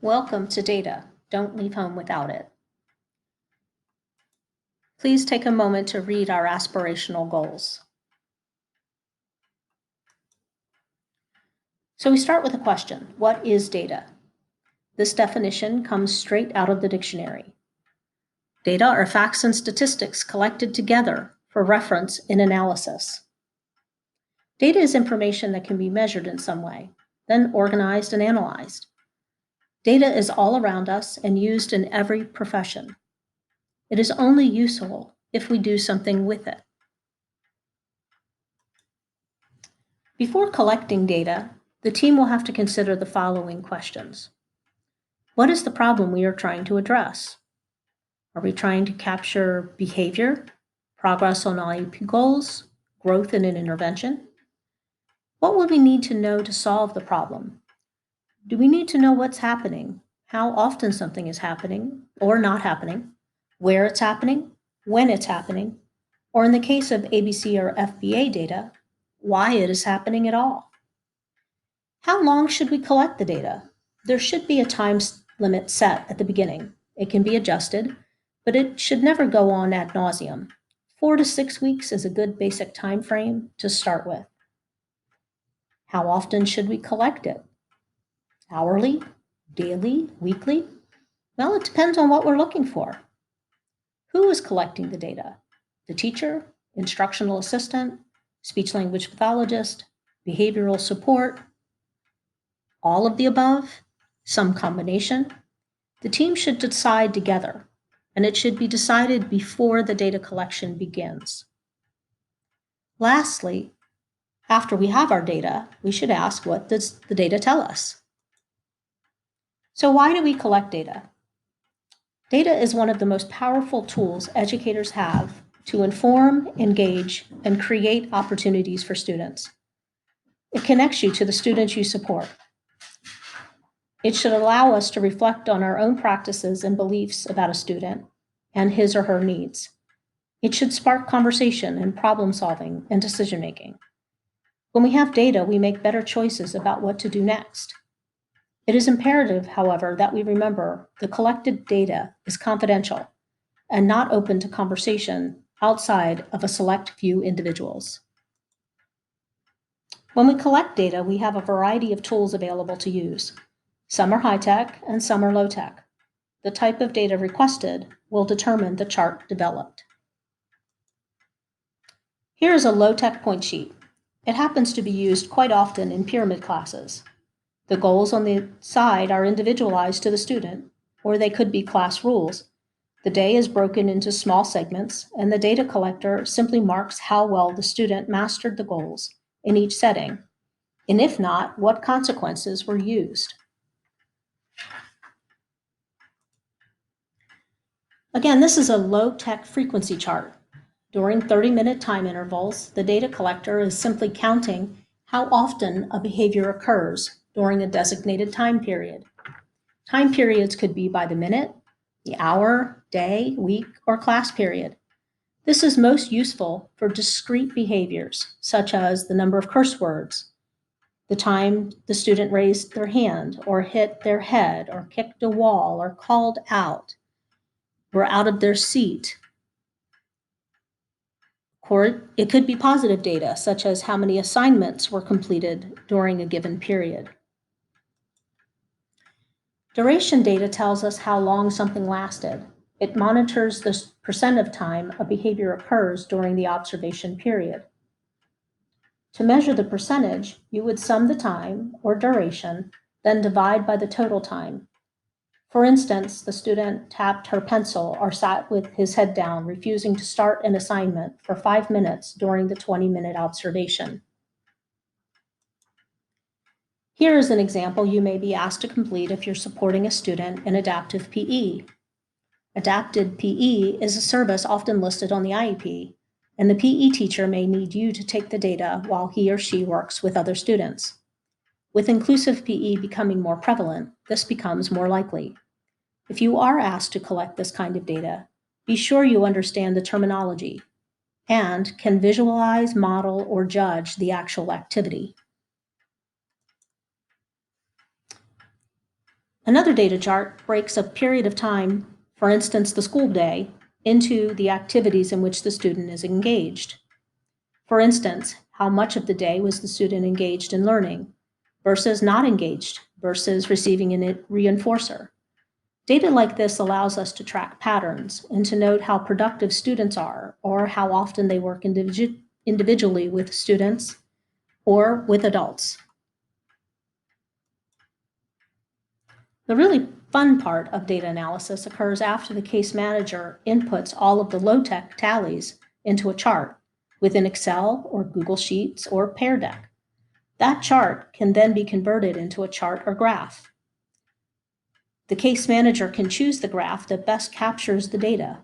Welcome to Data. Don't leave home without it. Please take a moment to read our aspirational goals. So we start with a question. What is data? This definition comes straight out of the dictionary. Data are facts and statistics collected together for reference in analysis. Data is information that can be measured in some way, then organized and analyzed. Data is all around us and used in every profession. It is only useful if we do something with it. Before collecting data, the team will have to consider the following questions. What is the problem we are trying to address? Are we trying to capture behavior, progress on IEP goals, growth in an intervention? What would we need to know to solve the problem? Do we need to know what's happening, how often something is happening or not happening, where it's happening, when it's happening, or in the case of ABC or FBA data, why it is happening at all? How long should we collect the data? There should be a time limit set at the beginning. It can be adjusted, but it should never go on ad nauseum. 4 to 6 weeks is a good basic time frame to start with. How often should we collect it? Hourly, daily, weekly? Well, it depends on what we're looking for. Who is collecting the data? The teacher, instructional assistant, speech-language pathologist, behavioral support, all of the above, some combination. The team should decide together, and it should be decided before the data collection begins. Lastly, after we have our data, we should ask, what does the data tell us? So why do we collect data? Data is one of the most powerful tools educators have to inform, engage, and create opportunities for students. It connects you to the students you support. It should allow us to reflect on our own practices and beliefs about a student and his or her needs. It should spark conversation and problem solving and decision making. When we have data, we make better choices about what to do next. It is imperative, however, that we remember the collected data is confidential and not open to conversation outside of a select few individuals. When we collect data, we have a variety of tools available to use. Some are high-tech and some are low-tech. The type of data requested will determine the chart developed. Here is a low-tech point sheet. It happens to be used quite often in pyramid classes. The goals on the side are individualized to the student, or they could be class rules. The day is broken into small segments, and the data collector simply marks how well the student mastered the goals in each setting, and if not, what consequences were used. Again, this is a low-tech frequency chart. During 30-minute time intervals, the data collector is simply counting how often a behavior occurs during a designated time period. Time periods could be by the minute, the hour, day, week, or class period. This is most useful for discrete behaviors, such as the number of curse words, the time the student raised their hand or hit their head or kicked a wall or called out, were out of their seat. Or it could be positive data, such as how many assignments were completed during a given period. Duration data tells us how long something lasted. It monitors the percent of time a behavior occurs during the observation period. To measure the percentage, you would sum the time, or duration, then divide by the total time. For instance, the student tapped her pencil or sat with his head down, refusing to start an assignment for 5 minutes during the 20-minute observation. Here is an example you may be asked to complete if you're supporting a student in adaptive PE. Adapted PE is a service often listed on the IEP, and the PE teacher may need you to take the data while he or she works with other students. With inclusive PE becoming more prevalent, this becomes more likely. If you are asked to collect this kind of data, be sure you understand the terminology and can visualize, model, or judge the actual activity. Another data chart breaks a period of time, for instance, the school day, into the activities in which the student is engaged. For instance, how much of the day was the student engaged in learning versus not engaged versus receiving a reinforcer. Data like this allows us to track patterns and to note how productive students are or how often they work individually with students or with adults. The really fun part of data analysis occurs after the case manager inputs all of the low-tech tallies into a chart within Excel or Google Sheets or Pear Deck. That chart can then be converted into a chart or graph. The case manager can choose the graph that best captures the data.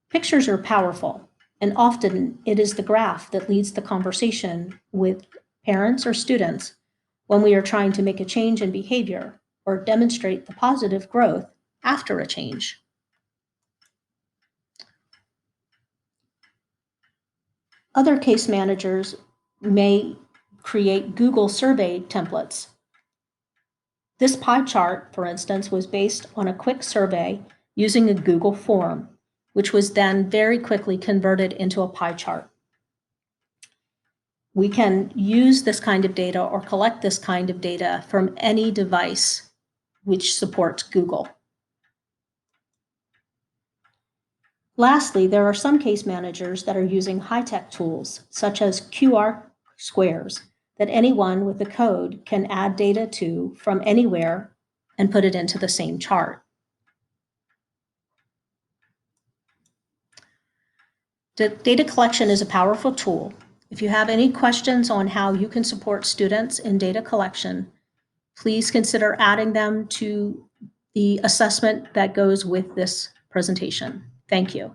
Pictures are powerful, and often it is the graph that leads the conversation with parents or students when we are trying to make a change in behavior or demonstrate the positive growth after a change. Other case managers may create Google survey templates. This pie chart, for instance, was based on a quick survey using a Google form, which was then very quickly converted into a pie chart. We can use this kind of data or collect this kind of data from any device which supports Google. Lastly, there are some case managers that are using high-tech tools, such as QR squares, that anyone with a code can add data to from anywhere and put it into the same chart. Data collection is a powerful tool. If you have any questions on how you can support students in data collection, please consider adding them to the assessment that goes with this presentation. Thank you.